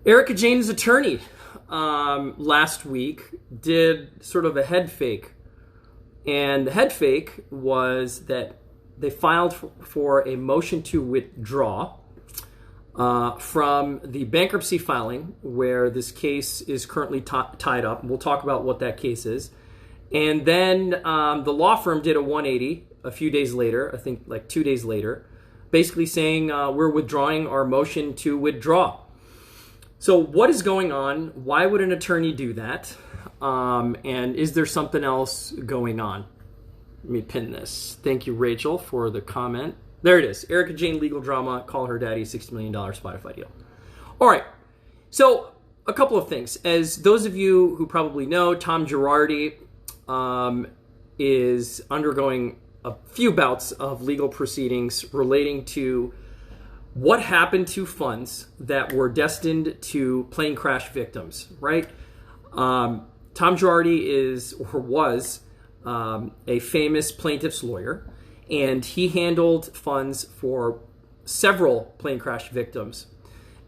Erika Jayne's attorney last week did sort of a head fake. And the head fake was that they filed for a motion to withdraw from the bankruptcy filing where this case is currently tied up. And we'll talk about what that case is. And then the law firm did a 180 a few days later, I think like 2 days later, basically saying we're withdrawing our motion to withdraw. So what is going on? Why would an attorney do that? And is there something else going on? Let me pin this. Thank you, Rachel, for the comment. There it is. Erika Jayne legal drama. Call her daddy. $60 million Spotify deal. All right. So a couple of things. As those of you who probably know, Tom Girardi is undergoing a few bouts of legal proceedings relating to what happened to funds that were destined to plane crash victims, right? Tom Girardi is, or was, a famous plaintiff's lawyer, and he handled funds for several plane crash victims.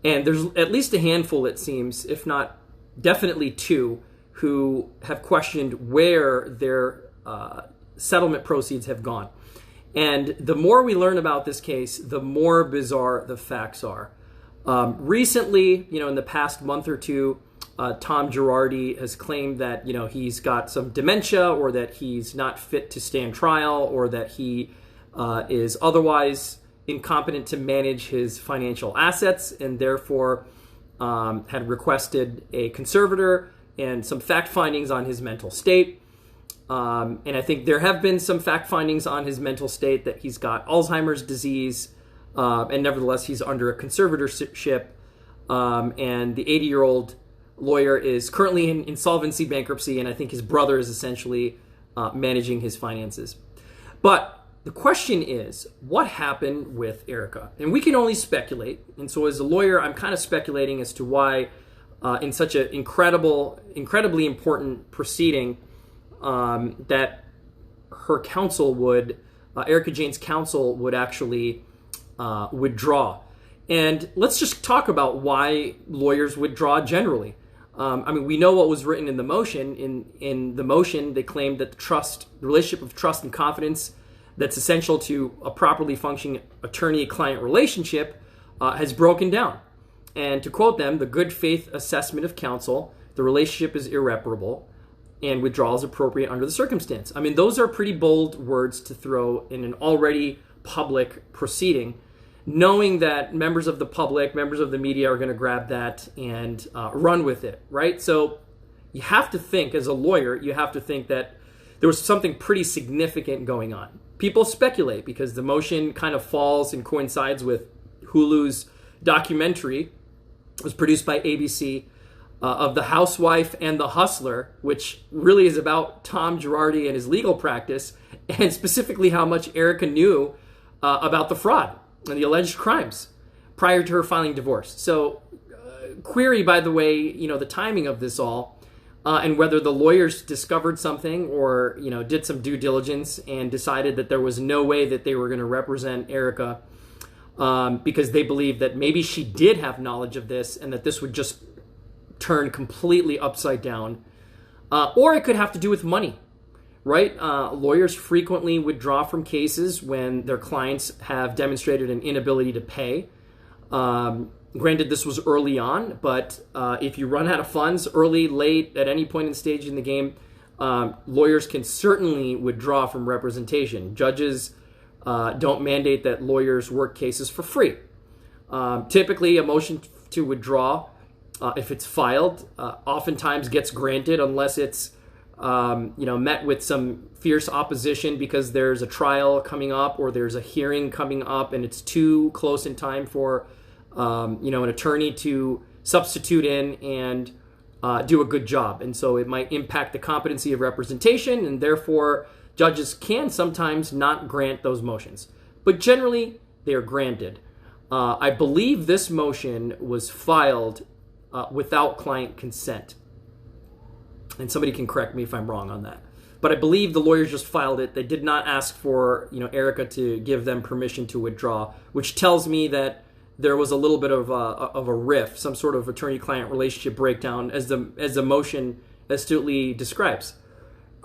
And there's at least a handful, it seems, if not definitely two, who have questioned where their settlement proceeds have gone. And the more we learn about this case, the more bizarre the facts are. Recently, in the past month or two, Tom Girardi has claimed that, he's got some dementia or that he's not fit to stand trial or that he is otherwise incompetent to manage his financial assets and therefore had requested a conservator and some fact findings on his mental state. And I think there have been some fact findings on his mental state that he's got Alzheimer's disease, and nevertheless he's under a conservatorship. And the 80-year-old lawyer is currently in insolvency bankruptcy, and I think his brother is essentially managing his finances. But the question is, what happened with Erika? And we can only speculate. And so as a lawyer, I'm kind of speculating as to why in such an incredibly important proceeding, that her counsel would, Erika Jayne's counsel would actually withdraw. And let's just talk about why lawyers withdraw generally. We know what was written in the motion. In the motion, they claimed that the relationship of trust and confidence that's essential to a properly functioning attorney-client relationship has broken down. And to quote them, the good faith assessment of counsel, the relationship is irreparable, and withdrawal is appropriate under the circumstance. Those are pretty bold words to throw in an already public proceeding, knowing that members of the public, members of the media are going to grab that and run with it, right? So you have to think, as a lawyer, you have to think that there was something pretty significant going on. People speculate because the motion kind of falls and coincides with Hulu's documentary. It was produced by ABC, of The Housewife and the Hustler, which really is about Tom Girardi and his legal practice, and specifically how much Erika knew about the fraud and the alleged crimes prior to her filing divorce. So, query, by the way, the timing of this all, and whether the lawyers discovered something or, did some due diligence and decided that there was no way that they were going to represent Erika because they believed that maybe she did have knowledge of this and that this would just turn completely upside down. Or it could have to do with money, right? Lawyers frequently withdraw from cases when their clients have demonstrated an inability to pay. Granted, this was early on, but if you run out of funds early, late, at any point in stage in the game, lawyers can certainly withdraw from representation. Judges don't mandate that lawyers work cases for free. Typically, a motion to withdraw, if it's filed, oftentimes gets granted unless it's met with some fierce opposition because there's a trial coming up or there's a hearing coming up and it's too close in time for an attorney to substitute in and do a good job. And so it might impact the competency of representation, and therefore judges can sometimes not grant those motions. But generally, they are granted. I believe this motion was filed without client consent. And somebody can correct me if I'm wrong on that. But I believe the lawyers just filed it. They did not ask for, Erika to give them permission to withdraw, which tells me that there was a little bit of a rift, some sort of attorney-client relationship breakdown, as the motion astutely describes.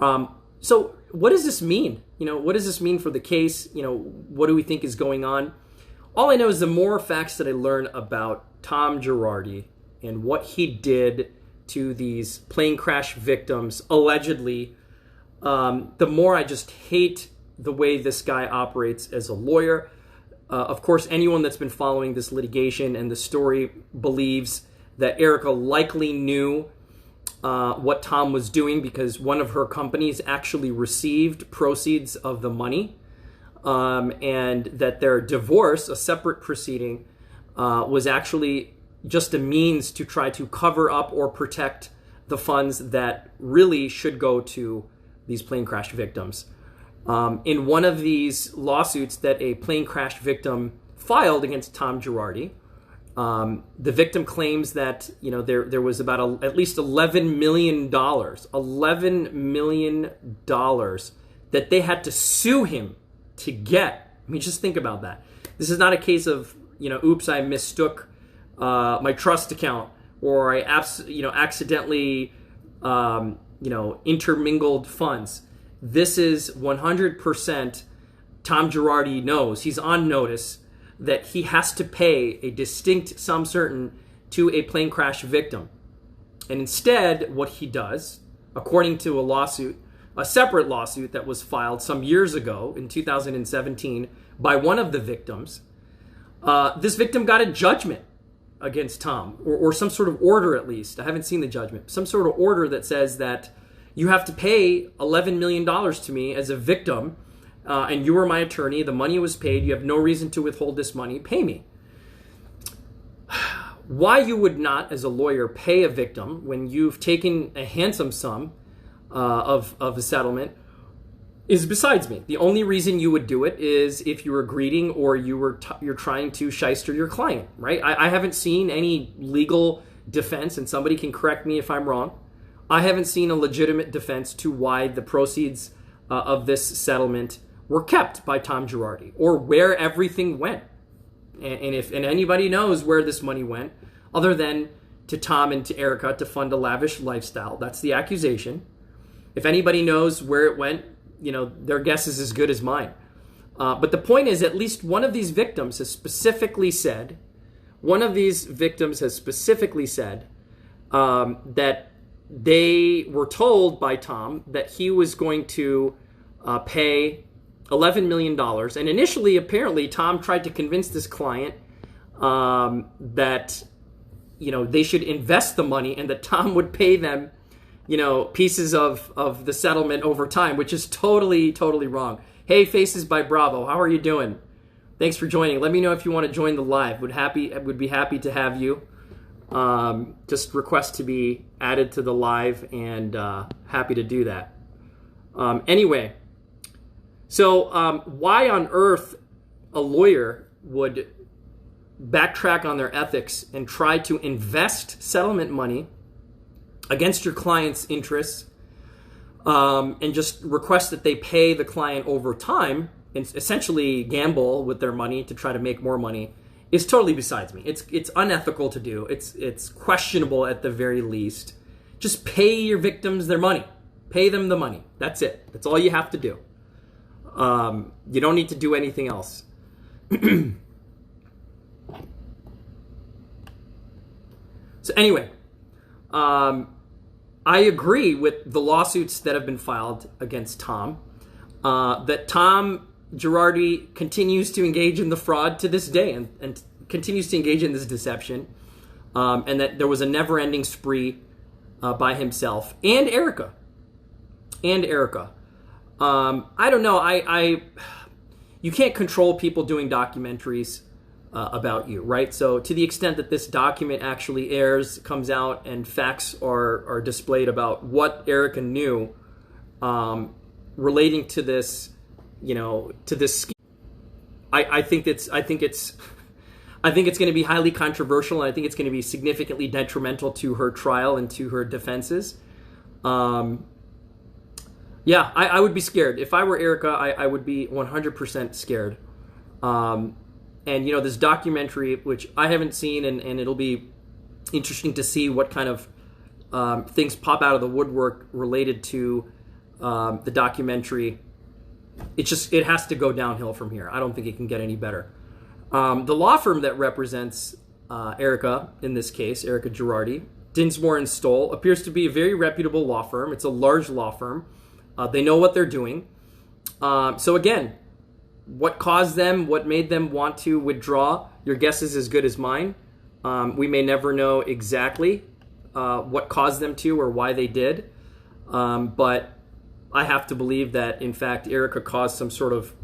So what does this mean? What does this mean for the case? What do we think is going on? All I know is the more facts that I learn about Tom Girardi and what he did to these plane crash victims, allegedly, the more I just hate the way this guy operates as a lawyer. Of course, anyone that's been following this litigation and the story believes that Erika likely knew what Tom was doing, because one of her companies actually received proceeds of the money, and that their divorce, a separate proceeding, was actually just a means to try to cover up or protect the funds that really should go to these plane crash victims. In one of these lawsuits that a plane crash victim filed against Tom Girardi, the victim claims that there was about at least $11 million that they had to sue him to get. I mean, just think about that. This is not a case of oops, I mistook my trust account, or I accidentally intermingled funds. This is 100% Tom Girardi knows. He's on notice that he has to pay a distinct sum certain to a plane crash victim. And instead, what he does, according to a separate lawsuit that was filed some years ago in 2017 by one of the victims, this victim got a judgment against Tom, or some sort of order at least. I haven't seen the judgment. Some sort of order that says that you have to pay $11 million to me as a victim, and you were my attorney. The money was paid. You have no reason to withhold this money. Pay me. Why you would not, as a lawyer, pay a victim when you've taken a handsome sum of a settlement is besides me. The only reason you would do it is if you were greeting or you're trying to shyster your client, right? I haven't seen any legal defense, and somebody can correct me if I'm wrong. I haven't seen a legitimate defense to why the proceeds of this settlement were kept by Tom Girardi, or where everything went. And if anybody knows where this money went, other than to Tom and to Erika to fund a lavish lifestyle, that's the accusation. If anybody knows where it went, their guess is as good as mine. But the point is, at least one of these victims has specifically said, that they were told by Tom that he was going to pay $11 million. And initially, apparently, Tom tried to convince this client that, they should invest the money and that Tom would pay them, pieces of the settlement over time, which is totally, totally wrong. Hey, Faces by Bravo, how are you doing? Thanks for joining. Let me know if you want to join the live. Would be happy to have you. Just request to be added to the live, and happy to do that. Anyway, so why on earth a lawyer would backtrack on their ethics and try to invest settlement money against your client's interests, and just request that they pay the client over time and essentially gamble with their money to try to make more money, is totally besides me. It's unethical to do. It's questionable at the very least. Just pay your victims their money. Pay them the money. That's it. That's all you have to do. You don't need to do anything else. So anyway, I agree with the lawsuits that have been filed against Tom, that Tom Girardi continues to engage in the fraud to this day, and continues to engage in this deception, and that there was a never-ending spree by himself and Erika. I don't know. You can't control people doing documentaries about you, right? So to the extent that this document actually airs, comes out, and facts are displayed about what Erika knew relating to this, to this scheme, I think it's going to be highly controversial, and I think it's going to be significantly detrimental to her trial and to her defenses. Yeah, I would be scared. If I were Erika, I would be 100% scared. And, this documentary, which I haven't seen, and it'll be interesting to see what kind of things pop out of the woodwork related to the documentary. It has to go downhill from here. I don't think it can get any better. The law firm that represents Erika, in this case, Erika Jayne, Dinsmore and Stoll, appears to be a very reputable law firm. It's a large law firm. They know what they're doing. So again, what caused them, what made them want to withdraw, your guess is as good as mine. We may never know exactly what caused them to or why they did. But I have to believe that, in fact, Erika caused some sort of,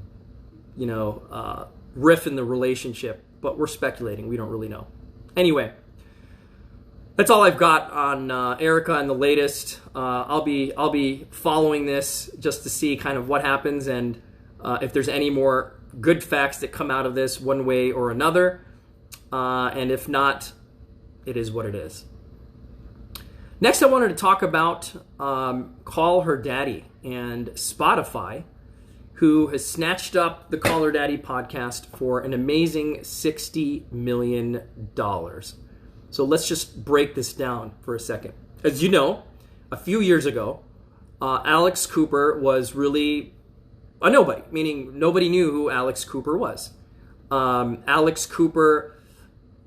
riff in the relationship. But we're speculating. We don't really know. Anyway, that's all I've got on Erika and the latest. I'll be following this just to see kind of what happens and if there's any more good facts that come out of this one way or another. And if not, it is what it is. Next, I wanted to talk about Call Her Daddy and Spotify, who has snatched up the Call Her Daddy podcast for an amazing $60 million. So let's just break this down for a second. As you know, a few years ago, Alex Cooper was really a nobody, meaning nobody knew who Alex Cooper was. Alex Cooper,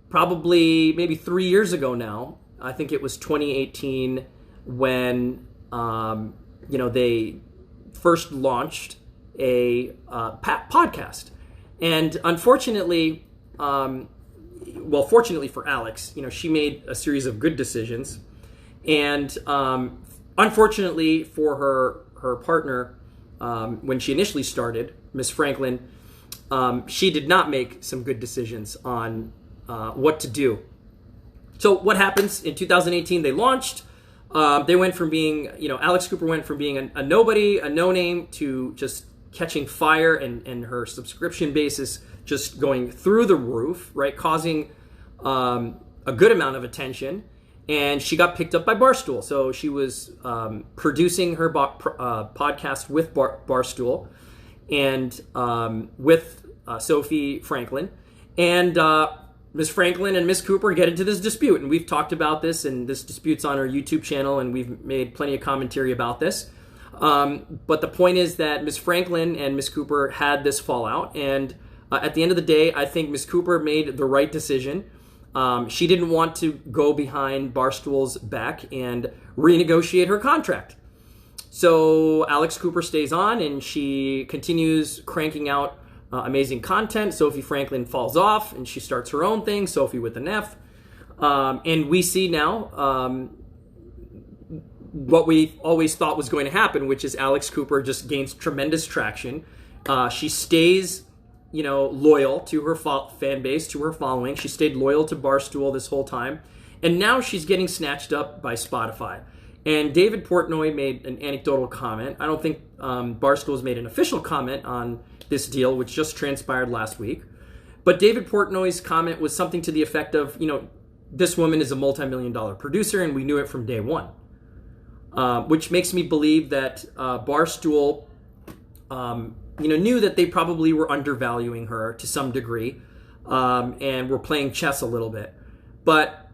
probably maybe 3 years ago now, I think it was 2018 when, they first launched a podcast. And unfortunately, fortunately for Alex, she made a series of good decisions. And unfortunately for her partner, when she initially started, Miss Franklin, she did not make some good decisions on what to do. So what happens in 2018? They launched. They went from being, Alex Cooper went from being a nobody, a no-name, to just catching fire, and her subscription basis just going through the roof, right? Causing a good amount of attention. And she got picked up by Bar Stool. So she was producing her podcast with Bar Stool and with Sophie Franklin. And Ms. Franklin and Ms. Cooper get into this dispute. And we've talked about this, and this dispute's on our YouTube channel, and we've made plenty of commentary about this. But the point is that Ms. Franklin and Ms. Cooper had this fallout. And at the end of the day, I think Ms. Cooper made the right decision. She didn't want to go behind Barstool's back and renegotiate her contract. So Alex Cooper stays on, and she continues cranking out amazing content. Sophie Franklin falls off, and she starts her own thing, Sophie with an F. And we see now what we always thought was going to happen, which is Alex Cooper just gains tremendous traction. She stays loyal to her fan base, to her following. She stayed loyal to Barstool this whole time. And now she's getting snatched up by Spotify. And David Portnoy made an anecdotal comment. I don't think Barstool's made an official comment on this deal, which just transpired last week. But David Portnoy's comment was something to the effect of, this woman is a multi-million-dollar producer, and we knew it from day one. Which makes me believe that Barstool knew that they probably were undervaluing her to some degree, and were playing chess a little bit. But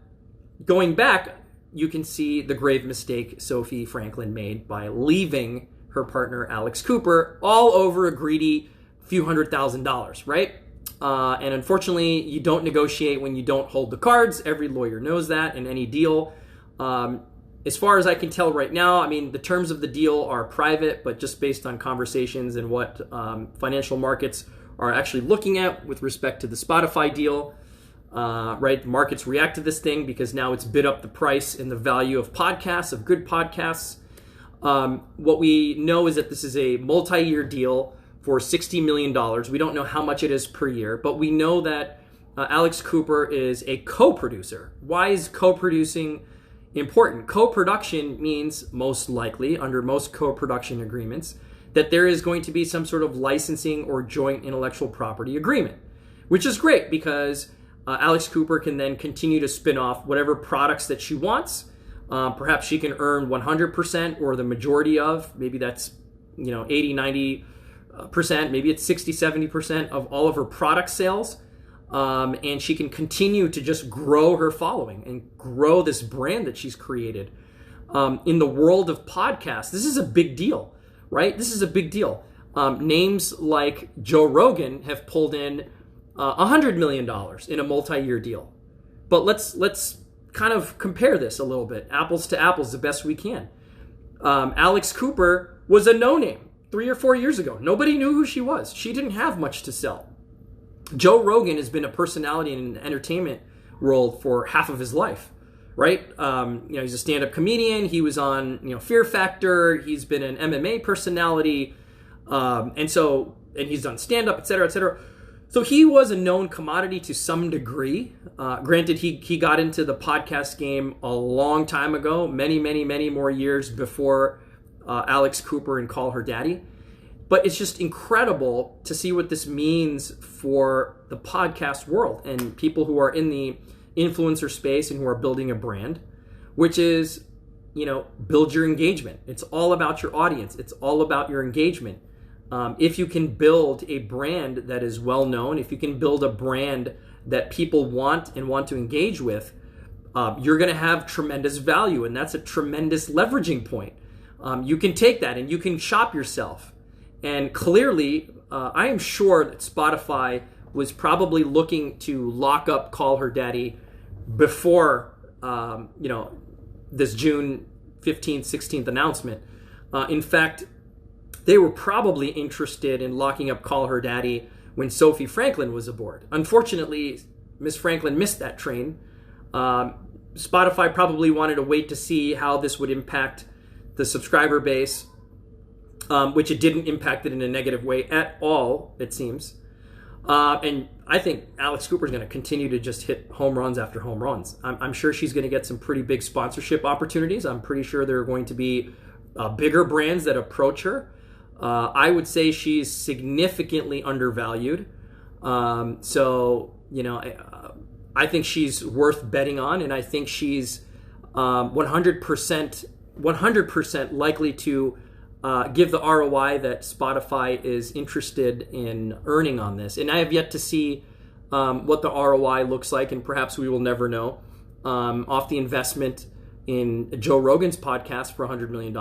going back, you can see the grave mistake Sophie Franklin made by leaving her partner Alex Cooper all over a greedy few $100,000, right? And unfortunately, you don't negotiate when you don't hold the cards. Every lawyer knows that in any deal. As far as I can tell right now, the terms of the deal are private, but just based on conversations and what financial markets are actually looking at with respect to the Spotify deal, right? The markets react to this thing because now it's bid up the price and the value of podcasts, of good podcasts. What we know is that this is a multi-year deal for $60 million. We don't know how much it is per year, but we know that Alex Cooper is a co-producer. Why is co-producing important? Co-production means, most likely, under most co-production agreements, that there is going to be some sort of licensing or joint intellectual property agreement, which is great because Alex Cooper can then continue to spin off whatever products that she wants. Perhaps she can earn 100% or the majority of, maybe that's 80, 90%, maybe it's 60, 70% of all of her product sales. and she can continue to just grow her following and grow this brand that she's created. In the world of podcasts, this is a big deal, right? This is a big deal. Names like Joe Rogan have pulled in $100 million in a multi-year deal. But let's kind of compare this a little bit, apples to apples, the best we can. Alex Cooper was a no-name 3 or 4 years ago. Nobody knew who she was. She didn't have much to sell. Joe Rogan has been a personality in the entertainment world for half of his life, right? He's a stand-up comedian. He was on, Fear Factor. He's been an MMA personality. And he's done stand-up, et cetera, et cetera. So he was a known commodity to some degree. Granted, he got into the podcast game a long time ago, many, many, many more years before Alex Cooper and Call Her Daddy. But it's just incredible to see what this means for the podcast world and people who are in the influencer space and who are building a brand, which is, build your engagement. It's all about your audience. It's all about your engagement. If you can build a brand that is well known, if you can build a brand that people want and want to engage with, you're going to have tremendous value, and that's a tremendous leveraging point. You can take that and you can shop yourself. And clearly, I am sure that Spotify was probably looking to lock up Call Her Daddy before, this June 15th, 16th announcement. In fact, they were probably interested in locking up Call Her Daddy when Sophie Franklin was aboard. Unfortunately, Miss Franklin missed that train. Spotify probably wanted to wait to see how this would impact the subscriber base, which it didn't impact it in a negative way at all, it seems. And I think Alex Cooper is going to continue to just hit home runs after home runs. I'm sure she's going to get some pretty big sponsorship opportunities. I'm pretty sure there are going to be bigger brands that approach her. I would say she's significantly undervalued. I think she's worth betting on, and I think she's 100% likely to give the ROI that Spotify is interested in earning on this. And I have yet to see what the ROI looks like, and perhaps we will never know, off the investment in Joe Rogan's podcast for $100 million.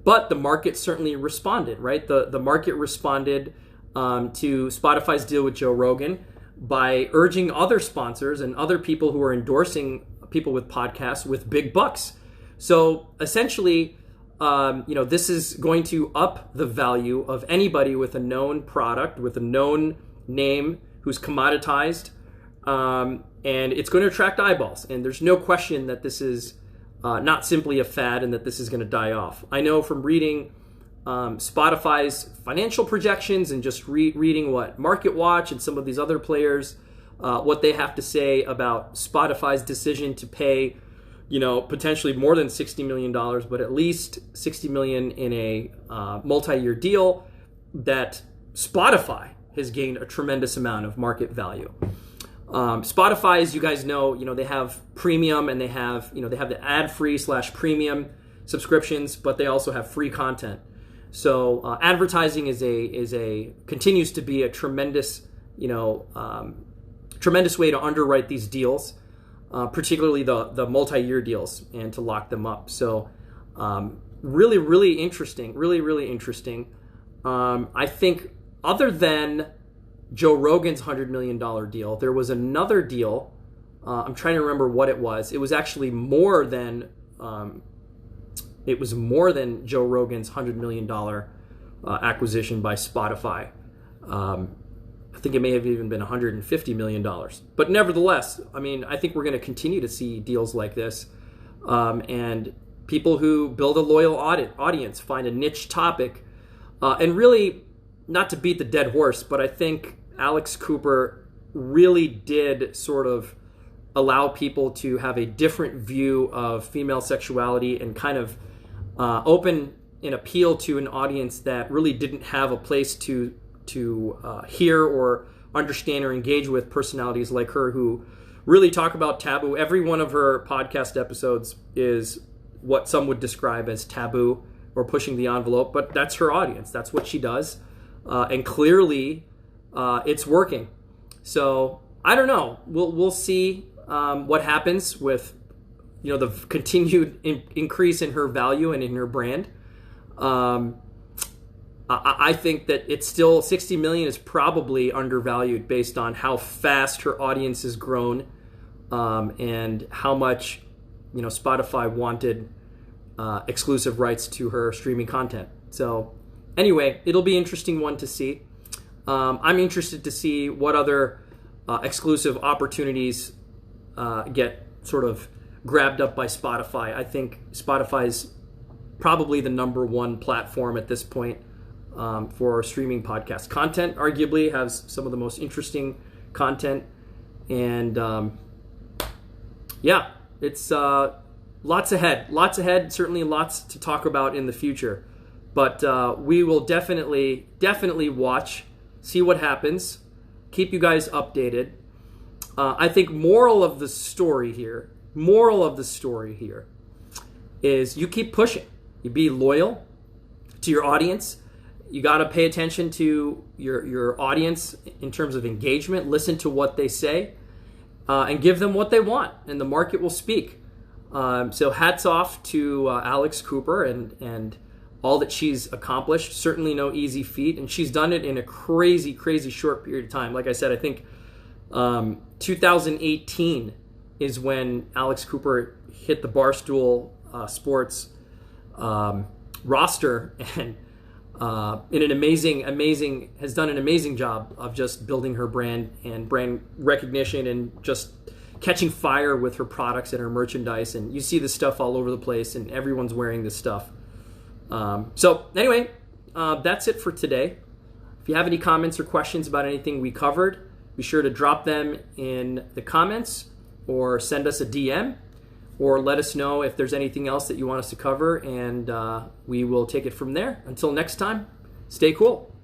But the market certainly responded, right? The market responded to Spotify's deal with Joe Rogan by urging other sponsors and other people who are endorsing people with podcasts with big bucks. So essentially, this is going to up the value of anybody with a known product, with a known name who's commoditized, and it's going to attract eyeballs. And there's no question that this is not simply a fad and that this is going to die off. I know from reading Spotify's financial projections and just reading what Market Watch and some of these other players, what they have to say about Spotify's decision to pay, potentially more than $60 million, but at least $60 million in a multi-year deal, that Spotify has gained a tremendous amount of market value. Spotify, as you guys know, they have premium and they have the ad-free / premium subscriptions, but they also have free content. So advertising continues to be a tremendous way to underwrite these deals, particularly the multi-year deals, and to lock them up. So really, really interesting. Really, really interesting. I think other than Joe Rogan's $100 million deal, there was another deal. I'm trying to remember what it was. It was actually more than Joe Rogan's $100 million acquisition by Spotify. I think it may have even been $150 million. But nevertheless, I think we're going to continue to see deals like this. And people who build a loyal audience, find a niche topic, and really, not to beat the dead horse, but I think Alex Cooper really did sort of allow people to have a different view of female sexuality and kind of open an appeal to an audience that really didn't have a place to hear or understand or engage with personalities like her, who really talk about taboo. Every one of her podcast episodes is what some would describe as taboo or pushing the envelope, but that's her audience. That's what she does. And clearly, it's working. So I don't know. We'll see what happens with the continued increase in her value and in her brand. I think that it's still $60 million is probably undervalued based on how fast her audience has grown, and how much Spotify wanted exclusive rights to her streaming content. So anyway, it'll be an interesting one to see. I'm interested to see what other exclusive opportunities get sort of grabbed up by Spotify. I think Spotify's probably the number one platform at this point for streaming podcast content. Arguably has some of the most interesting content, and it's lots ahead. Certainly lots to talk about in the future, but we will definitely watch, see what happens, keep you guys updated. I think moral of the story here is you keep pushing. You be loyal to your audience. You got to pay attention to your audience in terms of engagement. Listen to what they say, and give them what they want, and the market will speak. So hats off to Alex Cooper and all that she's accomplished. Certainly no easy feat, and she's done it in a crazy short period of time. Like I said, I think 2018 is when Alex Cooper hit the Bar Stool Sports roster, and in an amazing has done an amazing job of just building her brand and brand recognition and just catching fire with her products and her merchandise. And you see this stuff all over the place, and everyone's wearing this stuff. So anyway, that's it for today. If you have any comments or questions about anything we covered, be sure to drop them in the comments or send us a DM, or let us know if there's anything else that you want us to cover, and we will take it from there. Until next time, stay cool.